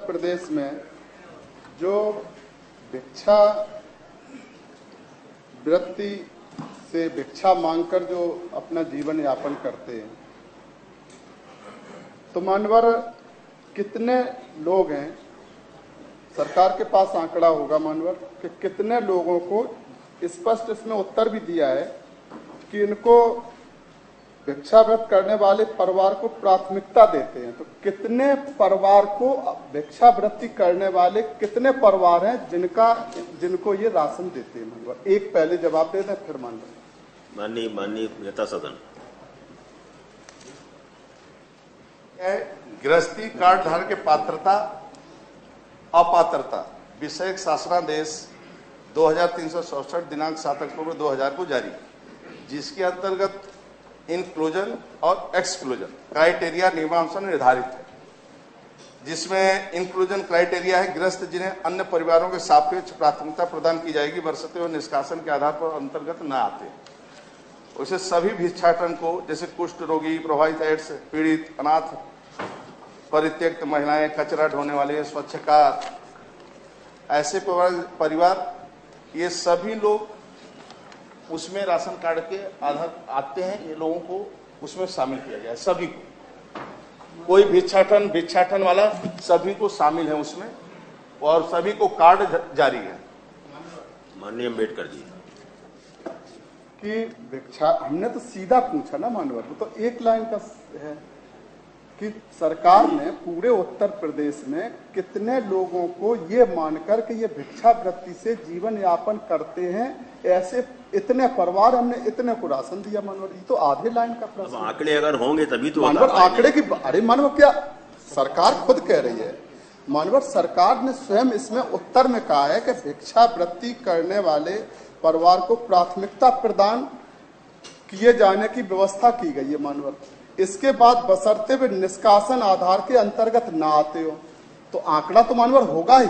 प्रदेश में जो भिक्षा वृत्ति से भिक्षा मांगकर जो अपना जीवन यापन करते हैं, तो मानवर कितने लोग हैं? सरकार के पास आंकड़ा होगा मानवर कि कितने लोगों को स्पष्ट इसमें उत्तर भी दिया है कि इनको भिक्षाव्रत करने वाले परिवार को प्राथमिकता देते हैं। तो कितने परिवार को भिक्षावृत्ति करने वाले कितने परिवार हैं जिनको ये राशन देते हैं मानवर? एक पहले जवाब दे दें, फिर माननीय नेता सदन। गृहस्थी कार्ड धारक की पात्रता अपात्रता विषयक शासनादेश 2367 दिनांक 7 अक्टूबर 2000 को जारी, जिसके अंतर्गत इंक्लूजन और एक्सक्लूजन क्राइटेरिया नियमानुसार निर्धारित है। जिसमें इंक्लूजन क्राइटेरिया है गृहस्थ जिन्हें अन्य परिवारों के सापेक्ष प्राथमिकता प्रदान की जाएगी, बशर्ते व निष्कासन के आधार पर अंतर्गत न आते। उसे सभी भिक्षाटन को, जैसे कुष्ठ रोगी, प्रभावित एड्स पीड़ित, अनाथ, परित्यक्त महिलाएं, कचरा ढोने वाले, स्वच्छकार, ऐसे परिवार, ये सभी लोग उसमें राशन कार्ड के आधार आते हैं। ये लोगों को उसमें शामिल किया गया है, सभी को। कोई भिक्षाटन वाला सभी को शामिल है उसमें, और सभी को कार्ड जारी है। माननीय अम्बेडकर जी कि भिक्षा, हमने तो सीधा पूछा ना मानवर, तो एक लाइन का है कि सरकार ने पूरे उत्तर प्रदेश में कितने लोगों को ये मानकर कि ये भिक्षावृत्ति से जीवन यापन करते हैं, ऐसे इतने परिवार, हमने इतने को राशन दिया मानवर। ये तो आधे लाइन का प्रश्न। आंकड़े अगर होंगे तभी तो मानवर आंकड़े की, अरे मानवर क्या सरकार खुद कह रही है मानवर, सरकार ने स्वयं इसमें उत्तर में कहा है कि भिक्षावृत्ति करने वाले परिवार को प्राथमिकता प्रदान किए जाने की व्यवस्था की गई है मानवर। इसके बाद बशर्ते वे निष्कासन आधार के अंतर्गत ना आते हो, तो आंकड़ा तो मानवर होगा ही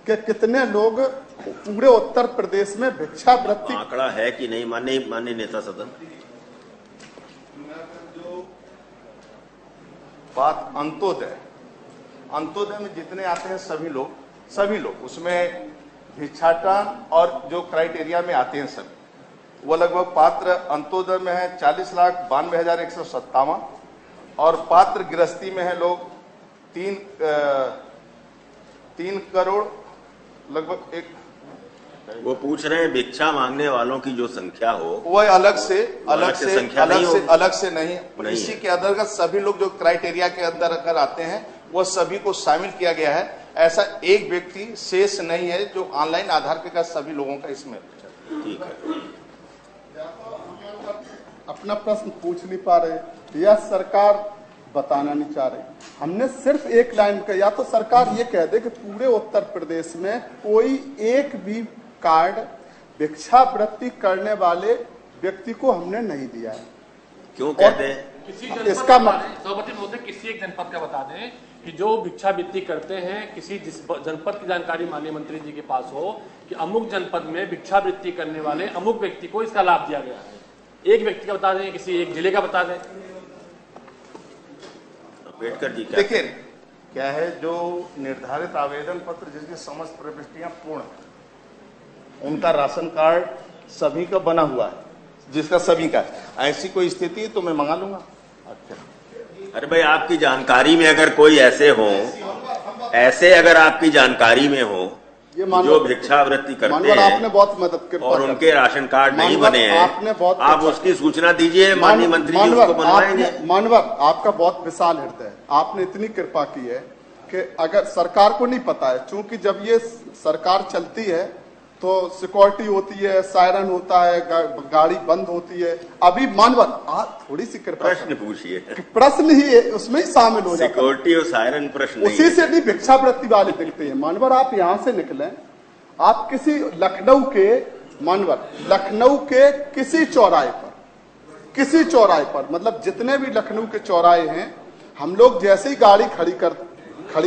कि कितने लोग पूरे उत्तर प्रदेश में भिक्षावृत्ति। आंकड़ा है कि नहीं माननीय नेता सदन? जो बात अंत्योदय में जितने आते हैं सभी लोग उसमें भिक्षाटन और जो क्राइटेरिया में आते हैं सभी, वो लगभग पात्र अंत्योदय में है 40,92,157 और पात्र गृहस्थी में है लोग 3 करोड़ लगभग। एक वो पूछ रहे हैं भिक्षा मांगने वालों की जो संख्या हो वो अलग से नहीं, इसी है। के अंतर्गत सभी लोग जो क्राइटेरिया के अंदर अगर आते हैं वो सभी को शामिल किया गया है। ऐसा एक व्यक्ति शेष नहीं है जो ऑनलाइन आधार के साथ सभी लोगों का इसमें। ठीक है, अपना प्रश्न पूछ नहीं पा रहे या सरकार बताना नहीं चाह रही। हमने सिर्फ एक लाइन का, या तो सरकार ये कह दे कि पूरे उत्तर प्रदेश में कोई एक भी कार्ड भिक्षावृत्ति करने वाले व्यक्ति को हमने नहीं दिया है। क्यों कहते हैं? किसी जनपद इसका सभापति महोदय किसी एक जनपद का बता दें कि जो भिक्षावृत्ति करते हैं, किसी जिस जनपद की जानकारी माननीय मंत्री जी के पास हो कि अमुक जनपद में भिक्षावृत्ति करने वाले अमुक व्यक्ति को इसका लाभ दिया गया है। एक व्यक्ति का बता दें, किसी एक जिले का बता दें। अम्बेडकर जी देखिए क्या है, जो निर्धारित आवेदन पत्र जिसकी समस्त प्रविष्टियां पूर्ण है, उनका राशन कार्ड सभी का बना हुआ है, जिसका सभी का है। ऐसी कोई स्थिति तो मैं मंगा लूंगा। अच्छा, अरे भाई, आपकी जानकारी में अगर कोई ऐसे अगर आपकी जानकारी में हो ये जो भिक्षावृत्ति करते हैं, आपने बहुत मदद की और उनके राशन कार्ड नहीं बने हैं, आप उसकी सूचना दीजिए, माननीय मंत्री जी उसको बनवाएंगे। मानवर आपका बहुत विशाल हृदय है, आपने इतनी कृपा की है कि अगर सरकार को नहीं पता है, चूंकि जब ये सरकार चलती है तो सिक्योरिटी होती है, सायरन होता है, गाड़ी बंद होती है। अभी मानवर आप थोड़ी सी कृपा, प्रश्न पूछिए। प्रश्न ही है, उसमें ही शामिल हो जाता है। सिक्योरिटी और सायरन प्रश्न उसी से नहीं भिक्षावृत्ति वाले दिखते हैं मानवर। आप यहाँ से निकले, आप किसी लखनऊ के किसी चौराहे पर मतलब जितने भी लखनऊ के चौराहे हैं, हम लोग जैसे ही गाड़ी खड़ी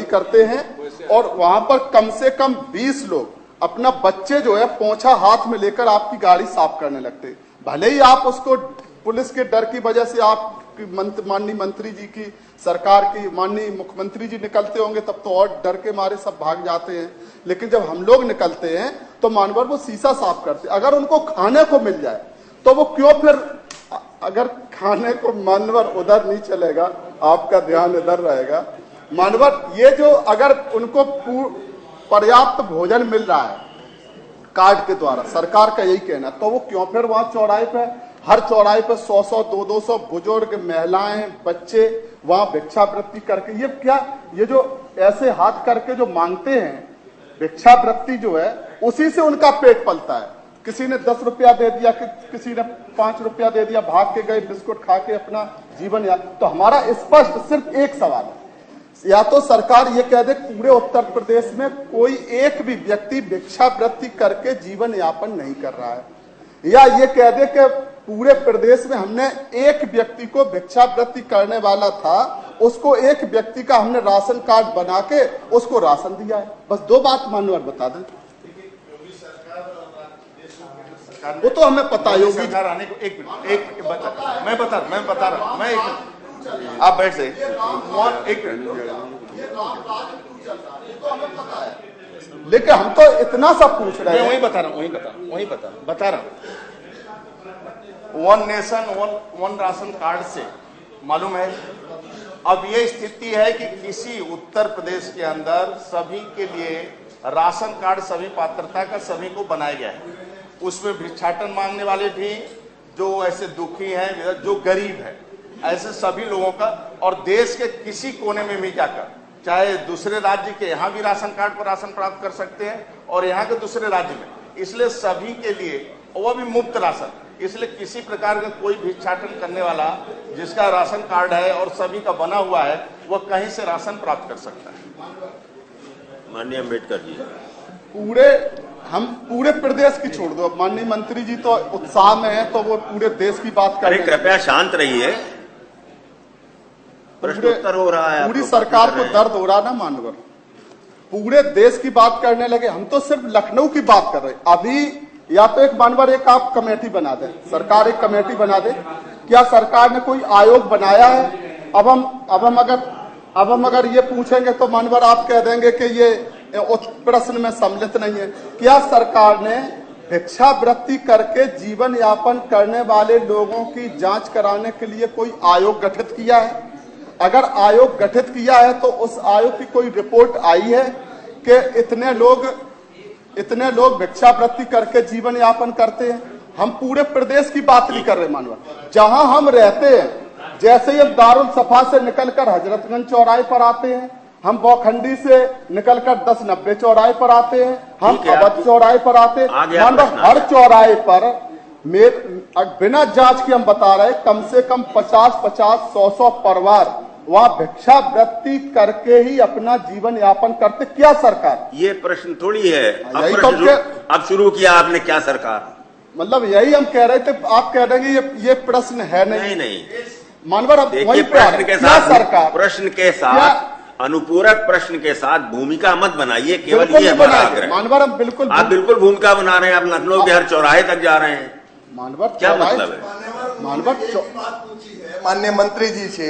करते हैं और वहां पर कम से कम 20 लोग अपना बच्चे जो है पोंछा हाथ में लेकर आपकी गाड़ी साफ करने लगते। भले ही आप उसको पुलिस के डर की वजह से आप माननीय मंत्री जी की सरकार की माननीय मुख्यमंत्री जी निकलते होंगे तब तो और डर के मारे सब भाग जाते हैं, लेकिन जब हम लोग निकलते हैं तो मानवर वो शीशा साफ करते। अगर उनको खाने को मिल जाए तो वो क्यों फिर, अगर खाने को मानवर उधर नहीं चलेगा, आपका ध्यान इधर रहेगा। मानवर ये जो अगर उनको पर्याप्त भोजन मिल रहा है कार्ड के द्वारा, सरकार का यही कहना, तो वो क्यों फिर वहां चौराहे पे, हर चौराहे पे 100-100, 200 बुजुर्ग, महिलाएं, बच्चे वहां भिक्षावृत्ति करके, ये क्या, ये जो ऐसे हाथ करके जो मांगते हैं भिक्षावृत्ति जो है, उसी से उनका पेट पलता है। किसी ने 10 रुपया दे दिया, किसी ने 5 रुपया दे दिया, भाग के गए बिस्कुट खा के अपना जीवन या। तो हमारा स्पष्ट सिर्फ एक सवाल है, या तो सरकार ये कह दे पूरे उत्तर प्रदेश में कोई एक भी व्यक्ति भिक्षावृत्ति करके जीवन यापन नहीं कर रहा है, या ये कह दे कि पूरे प्रदेश में हमने एक व्यक्ति को भिक्षावृत्ति करने वाला था, उसको एक व्यक्ति का हमने राशन कार्ड बना के उसको राशन दिया है। बस दो बात मानवर बता दें, वो तो हमें पता है। योगी सरकार आने को एक मिनट मैं बता रहा हूं, मैं एक मिनट आप बैठ जाइए, एक मिनट। लेकिन हम तो इतना सब पूछ रहे हैं, वही बता रहा हूँ। One nation one ration card से मालूम है, अब ये स्थिति है कि किसी उत्तर प्रदेश के अंदर सभी के लिए राशन कार्ड, सभी पात्रता का सभी को बनाया गया है। उसमें भिक्षाटन मांगने वाले भी, जो ऐसे दुखी हैं, जो गरीब है, ऐसे सभी लोगों का, और देश के किसी कोने में भी जाकर, चाहे दूसरे राज्य के यहाँ भी राशन कार्ड पर राशन प्राप्त कर सकते हैं और यहाँ के दूसरे राज्य में, इसलिए सभी के लिए, वह भी मुफ्त राशन, इसलिए किसी प्रकार का कोई भिक्षाटन करने वाला जिसका राशन कार्ड है और सभी का बना हुआ है, वह कहीं से राशन प्राप्त कर सकता है। माननीय अम्बेडकर जी, हम पूरे प्रदेश की छोड़ दो, माननीय मंत्री जी तो उत्साह में है तो वो पूरे देश की बात कर रहे हैं। कृपया शांत रहिए, प्रश्नोत्तर हो रहा है, पूरी सरकार को दर्द हो रहा ना मानवर, पूरे देश की बात करने लगे, हम तो सिर्फ लखनऊ की बात कर रहे हैं। अभी या तो एक मानवर, एक आप कमेटी बना दें, सरकार एक कमेटी बना दे, क्या सरकार ने कोई आयोग बनाया है? अब हम अगर ये पूछेंगे तो मानवर आप कह देंगे कि ये प्रश्न में सम्मिलित नहीं है। क्या सरकार ने भिक्षावृत्ति करके जीवन यापन करने वाले लोगों की जांच कराने के लिए कोई आयोग गठित किया है? अगर आयोग गठित किया है तो उस आयोग की कोई रिपोर्ट आई है कि इतने लोग भिक्षावृत्ति करके जीवन यापन करते हैं? हम पूरे प्रदेश की बात नहीं कर रहे मानवर, जहां हम रहते हैं, जैसे ही हम दारुल सफा से निकलकर हजरतगंज चौराहे पर आते हैं, हम बौखंडी से निकलकर 10-90 चौराहे पर आते हैं, हम अवध चौराहे पर आते हैं, मानवर हर चौराहे पर बिना जांच के हम बता रहे कम से कम 50-50, 100-100 परिवार वहां भिक्षावृत्ति करके ही अपना जीवन यापन करते। क्या सरकार, ये प्रश्न थोड़ी है, अब शुरू किया आपने, क्या सरकार, मतलब यही हम कह रहे थे, आप कह रहे हैं ये प्रश्न है नहीं मानवर, अब वही प्रश्न के साथ अनुपूरक प्रश्न के साथ भूमिका मत बनाइए, केवल ये हमारा आग्रह। मानवर हम बिल्कुल, आप बिल्कुल भूमिका बना रहे हैं, आप लखनऊ के हर चौराहे तक जा रहे हैं, मानवर क्या मतलब है? माननीय मंत्री जी से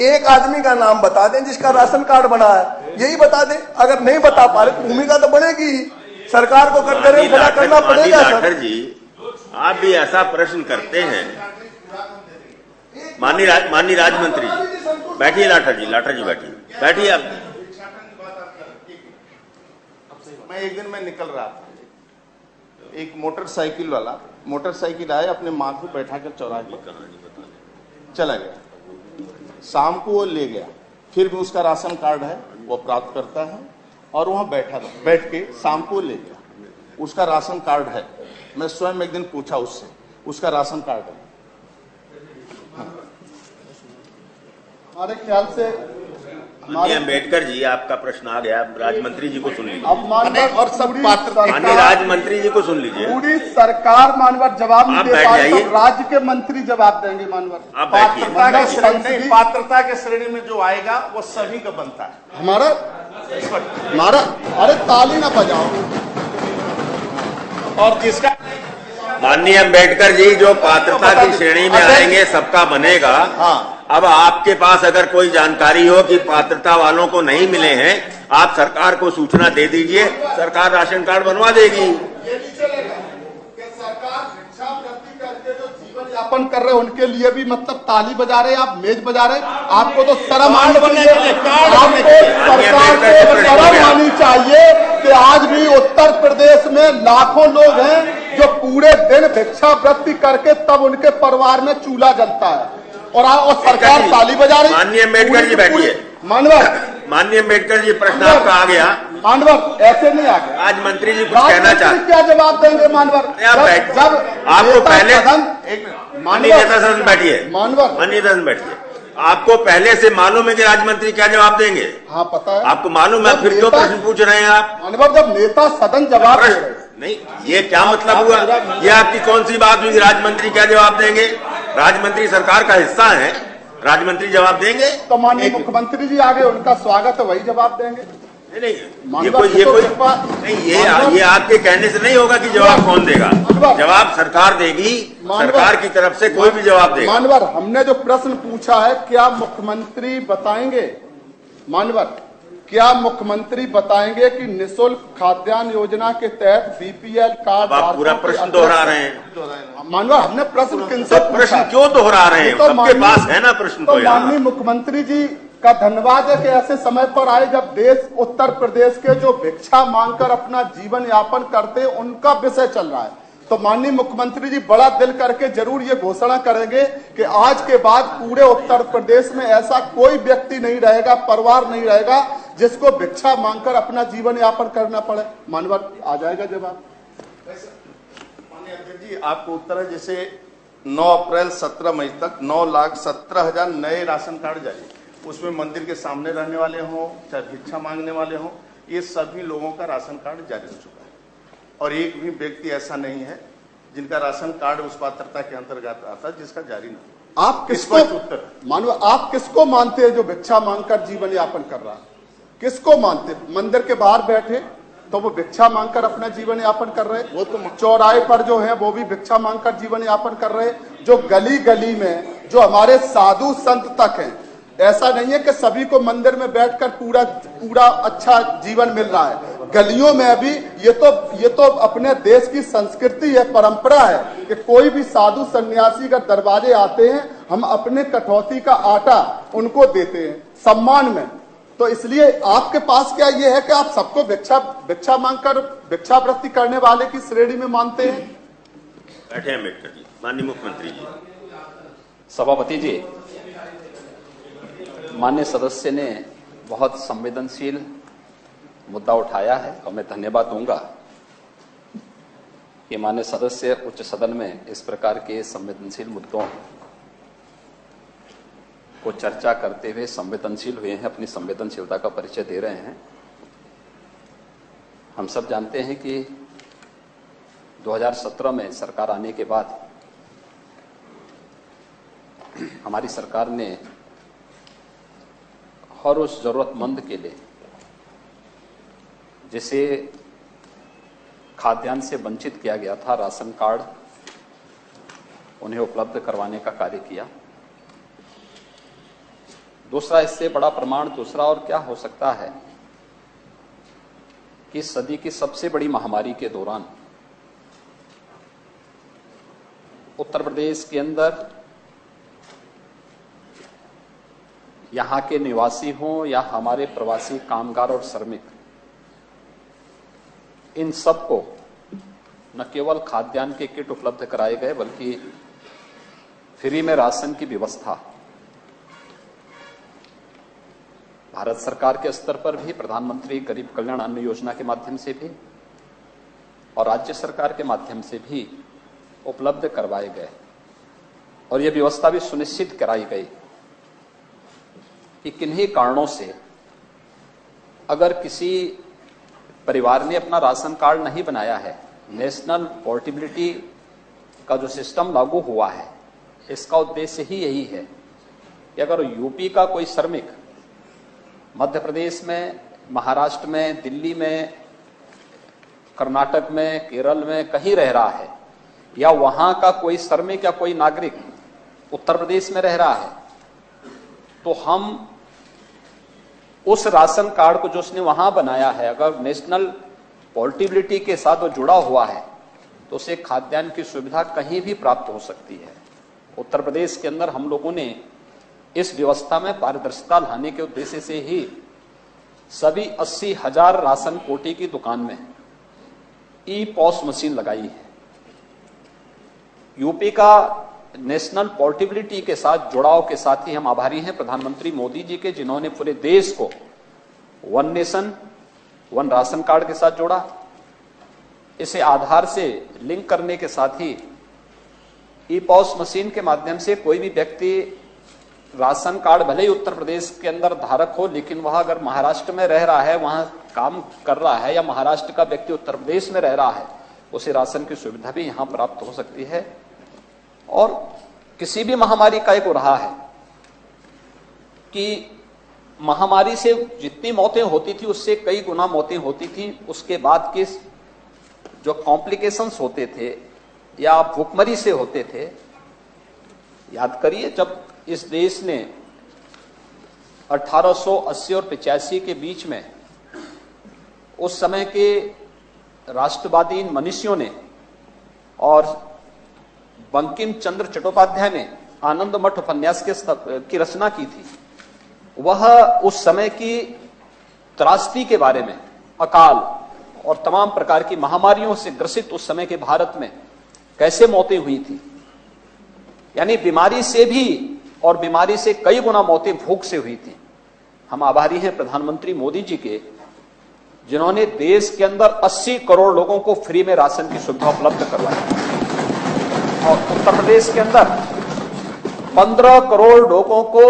एक आदमी का नाम बता दें जिसका राशन कार्ड बना है, यही बता दें। अगर नहीं बता पा रहे तो भूमिका तो बनेगी ही, सरकार को करना पड़ेगा। लाठर जी, आप भी ऐसा प्रश्न करते हैं। माननीय राज्य मंत्री जी बैठिए, लाठर जी बैठिए आप। मैं एक दिन में निकल रहा था, एक मोटरसाइकिल आया, अपने माँ को बैठा कर चौराहे पर चला गया, शाम को वो ले गया, फिर भी उसका राशन कार्ड है, वो प्राप्त करता है, और वहां बैठ के शाम को ले गया, उसका राशन कार्ड है। मैं स्वयं एक दिन पूछा उससे, उसका राशन कार्ड है। हमारे ख्याल से माननीय अम्बेडकर जी, आपका प्रश्न आ गया, राज्य मंत्री जी को सुन लीजिए। अब मानवर और सब माननीय राज्य मंत्री जी को सुन लीजिए। पूरी सरकार मानवर जवाब नहीं दे पाई तो राज्य के मंत्री जवाब देंगे मानवर। आप बैठिए। पात्रता के श्रेणी में जो आएगा वो सभी का बनता है। हमारा अरे ताली ना बजाओ। और जिसका माननीय अम्बेडकर जी, जो पात्रता की श्रेणी में आएंगे सबका बनेगा। हाँ, अब आपके पास अगर कोई जानकारी हो कि पात्रता वालों को नहीं मिले हैं, आप सरकार को सूचना दे दीजिए, सरकार राशन कार्ड बनवा देगी। ये नहीं चलेगा कि सरकार भिक्षावृत्ति करके जो जीवन यापन कर रहे हैं उनके लिए भी मतलब ताली बजा रहे हैं, आप मेज बजा रहे हैं। आपको तो शर्म आनी चाहिए, आपको सरकार को शर्म आनी चाहिए कि आज भी उत्तर प्रदेश में लाखों लोग हैं जो पूरे दिन भिक्षावृत्ति करके तब उनके परिवार में चूल्हा जलता है और सरकार ताली बजा रही। माननीय अम्बेडकर जी बैठिए। माननीय अम्बेडकर जी, प्रश्न आपका आ गया। मानवर ऐसे नहीं आ गया। आज मंत्री जी कुछ कहना चाहते, क्या जवाब देंगे मानवर? जब आपको पहले माननीय नेता सदन बैठिए, मानवर माननीय सदन बैठिए, आपको पहले से मालूम है कि आज मंत्री क्या जवाब देंगे? हाँ पता है आपको मालूम है, फिर क्यों प्रश्न पूछ रहे हैं आप? मानवर जब नेता सदन जवाब दे रहे नहीं, ये क्या मतलब हुआ? ये आपकी कौन सी बात हुई? राज्यमंत्री क्या जवाब देंगे? राज्यमंत्री सरकार का हिस्सा है, राज्यमंत्री जवाब देंगे। तो माननीय मुख्यमंत्री जी आगे, उनका स्वागत है, वही जवाब देंगे। नहीं, ये कोई नहीं, ये आपके कहने से नहीं होगा कि जवाब कौन देगा। जवाब सरकार देगी, सरकार की तरफ से कोई भी जवाब देगा। मानवर, हमने जो प्रश्न पूछा है, क्या मुख्यमंत्री बताएंगे? मानवर, क्या मुख्यमंत्री बताएंगे कि निःशुल्क खाद्यान्न योजना के तहत बीपीएल कार्ड? आप पूरा प्रश्न दोहरा रहे हैं। मानवर, हमने प्रश्न किनसे प्रश्न क्यों दोहरा रहे हैं? सबके पास है ना प्रश्न। तो माननीय मुख्यमंत्री जी का धन्यवाद है कि ऐसे समय पर आए जब देश उत्तर प्रदेश के जो भिक्षा मांगकर अपना जीवन यापन करते उनका विषय चल रहा है। तो माननीय मुख्यमंत्री जी बड़ा दिल करके जरूर ये घोषणा करेंगे कि आज के बाद पूरे उत्तर प्रदेश में ऐसा कोई व्यक्ति नहीं रहेगा, परिवार नहीं रहेगा जिसको भिक्षा मांगकर अपना जीवन यापन करना पड़े। मानवर, आ जाएगा जवाब। माननीय अध्यक्ष जी, आपको उत्तर है, जैसे 9 अप्रैल 17 मई तक 9,17,000 नए राशन कार्ड जारी, उसमें मंदिर के सामने रहने वाले हों चाहे भिक्षा मांगने वाले हों, ये सभी लोगों का राशन कार्ड जारी हो चुका है और एक भी व्यक्ति ऐसा नहीं है जिनका राशन कार्ड उस पात्रता के अंतर्गत आता जिसका जारी नहीं। आप किसको उत्तर मानव, आप किसको मानते हैं जो भिक्षा मांगकर जीवन यापन कर रहा है? किसको मानते? मंदिर के बाहर बैठे तो वो भिक्षा मांगकर अपना जीवन यापन कर रहे, वो तो चौराहे पर जो है वो भी भिक्षा मांगकर जीवन यापन कर रहे, जो गली गली में जो हमारे साधु संत तक हैं, ऐसा नहीं है कि सभी को मंदिर में बैठकर पूरा अच्छा जीवन मिल रहा है। गलियों में अभी ये तो अपने देश की संस्कृति है, परंपरा है कि कोई भी साधु सन्यासी का दरवाजे आते हैं, हम अपने कटौती का आटा उनको देते हैं सम्मान में। तो इसलिए आपके पास क्या ये है कि आप सबको भिक्षा मांगकर भिक्षावृत्ति करने वाले की श्रेणी में मानते हैं? बैठे अम्बेडकर जी। माननीय मुख्यमंत्री जी। सभापति जी, माननीय सदस्य ने बहुत संवेदनशील मुद्दा उठाया है और मैं धन्यवाद दूंगा कि माननीय सदस्य उच्च सदन में इस प्रकार के संवेदनशील मुद्दों को चर्चा करते हुए संवेदनशील हुए हैं, अपनी संवेदनशीलता का परिचय दे रहे हैं। हम सब जानते हैं कि 2017 में सरकार आने के बाद हमारी सरकार ने हर उस जरूरतमंद के लिए जिसे खाद्यान्न से वंचित किया गया था, राशन कार्ड उन्हें उपलब्ध करवाने का कार्य किया। दूसरा, इससे बड़ा प्रमाण दूसरा और क्या हो सकता है कि सदी की सबसे बड़ी महामारी के दौरान उत्तर प्रदेश के अंदर यहां के निवासी हों या हमारे प्रवासी कामगार और श्रमिक, इन सबको न केवल खाद्यान्न के किट उपलब्ध कराए गए बल्कि फ्री में राशन की व्यवस्था भारत सरकार के स्तर पर भी, प्रधानमंत्री गरीब कल्याण अन्न योजना के माध्यम से भी और राज्य सरकार के माध्यम से भी उपलब्ध करवाए गए। और यह व्यवस्था भी सुनिश्चित कराई गई कि किन्हीं कारणों से अगर किसी परिवार ने अपना राशन कार्ड नहीं बनाया है, नेशनल पोर्टेबिलिटी का जो सिस्टम लागू हुआ है, इसका उद्देश्य ही यही है कि अगर यूपी का कोई श्रमिक मध्य प्रदेश में, महाराष्ट्र में, दिल्ली में, कर्नाटक में, केरल में कहीं रह रहा है, या वहां का कोई श्रमिक या कोई नागरिक उत्तर प्रदेश में रह रहा है, तो हम उस राशन कार्ड को जो उसने वहां बनाया है, अगर नेशनल पोर्टेबिलिटी के साथ वो जुड़ा हुआ है तो उसे खाद्यान्न की सुविधा कहीं भी प्राप्त हो सकती है। उत्तर प्रदेश के अंदर हम लोगों ने इस व्यवस्था में पारदर्शिता लाने के उद्देश्य से ही सभी 80,000 राशन कोटे की दुकान में ई पॉस मशीन लगाई है। यूपी का नेशनल पोर्टेबिलिटी के साथ जुड़ाव के साथ ही हम आभारी हैं प्रधानमंत्री मोदी जी के, जिन्होंने पूरे देश को one nation one ration card के साथ जोड़ा। इसे आधार से लिंक करने के साथ ही ई पॉस मशीन के माध्यम से कोई भी व्यक्ति राशन कार्ड भले ही उत्तर प्रदेश के अंदर धारक हो, लेकिन वह अगर महाराष्ट्र में रह रहा है, वहां काम कर रहा है, या महाराष्ट्र का व्यक्ति उत्तर प्रदेश में रह रहा है, उसे राशन की सुविधा भी यहां प्राप्त हो सकती है। और किसी भी महामारी का एक रहा है कि महामारी से जितनी मौतें होती थी उससे कई गुना मौतें होती थी। उसके बाद के जो कॉम्प्लिकेशंस होते थे या भूखमरी से होते थे, याद करिए जब इस देश ने 1880 और 85 के बीच में उस समय के राष्ट्रवादी मनीषियों ने और बंकिम चंद्र चट्टोपाध्याय ने आनंद मठ उपन्यास की रचना की थी, वह उस समय की त्रासदी के बारे में, अकाल और तमाम प्रकार की महामारियों से ग्रसित उस समय के भारत में कैसे मौतें हुई थी, यानी बीमारी से भी और बीमारी से कई गुना मौतें भूख से हुई थी। हम आभारी हैं प्रधानमंत्री मोदी जी के, जिन्होंने देश के अंदर 80 करोड़ लोगों को फ्री में राशन की सुविधा उपलब्ध करवाई और उत्तर प्रदेश के अंदर 15 करोड़ लोगों को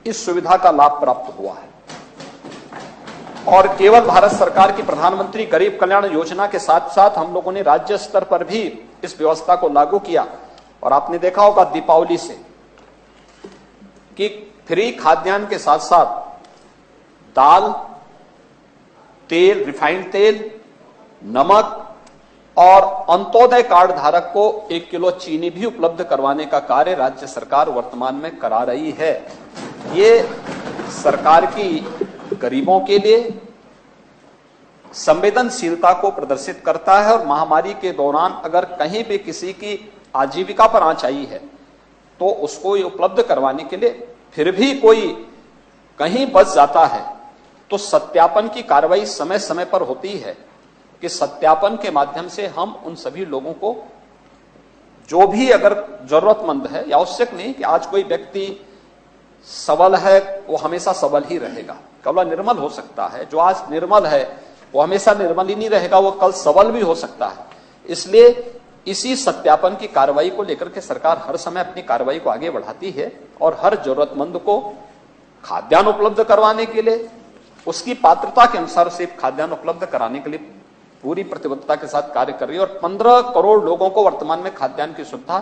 इस सुविधा का लाभ प्राप्त हुआ है। और केवल भारत सरकार की प्रधानमंत्री गरीब कल्याण योजना के साथ साथ हम लोगों ने राज्य स्तर पर भी इस व्यवस्था को लागू किया। और आपने देखा होगा दीपावली से कि फ्री खाद्यान्न के साथ साथ दाल, तेल, रिफाइंड तेल, नमक और अंत्योदय कार्ड धारक को 1 किलो चीनी भी उपलब्ध करवाने का कार्य राज्य सरकार वर्तमान में करा रही है। ये सरकार की गरीबों के लिए संवेदनशीलता को प्रदर्शित करता है। और महामारी के दौरान अगर कहीं भी किसी की आजीविका पर आंच आई है तो उसको ये उपलब्ध करवाने के लिए फिर भी कोई कहीं बच जाता है तो सत्यापन की कार्रवाई समय समय पर होती है कि सत्यापन के माध्यम से हम उन सभी लोगों को, जो भी अगर जरूरतमंद है, या आवश्यक नहीं कि आज कोई व्यक्ति सबल है वो हमेशा सबल ही रहेगा, कल निर्मल हो सकता है, जो आज निर्मल है वो हमेशा निर्मल ही नहीं रहेगा, वो कल सबल भी हो सकता है। इसलिए इसी सत्यापन की कार्रवाई को लेकर के सरकार हर समय अपनी कार्रवाई को आगे बढ़ाती है और हर जरूरतमंद को खाद्यान्न उपलब्ध करवाने के लिए, उसकी पात्रता के अनुसार से खाद्यान्न उपलब्ध कराने के लिए पूरी प्रतिबद्धता के साथ कार्य कर रही है। और 15 करोड़ लोगों को वर्तमान में खाद्यान्न की सुविधा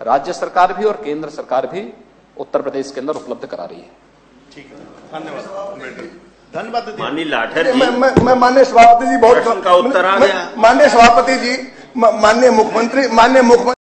राज्य सरकार भी और केंद्र सरकार भी उत्तर प्रदेश के अंदर उपलब्ध करा रही है। ठीक है, धन्यवाद। माननीय लाठर जी, मैं माननीय सभापति जी बहुत प्रश्न का उत्तर आ गया। माननीय सभापति जी, माननीय मुख्यमंत्री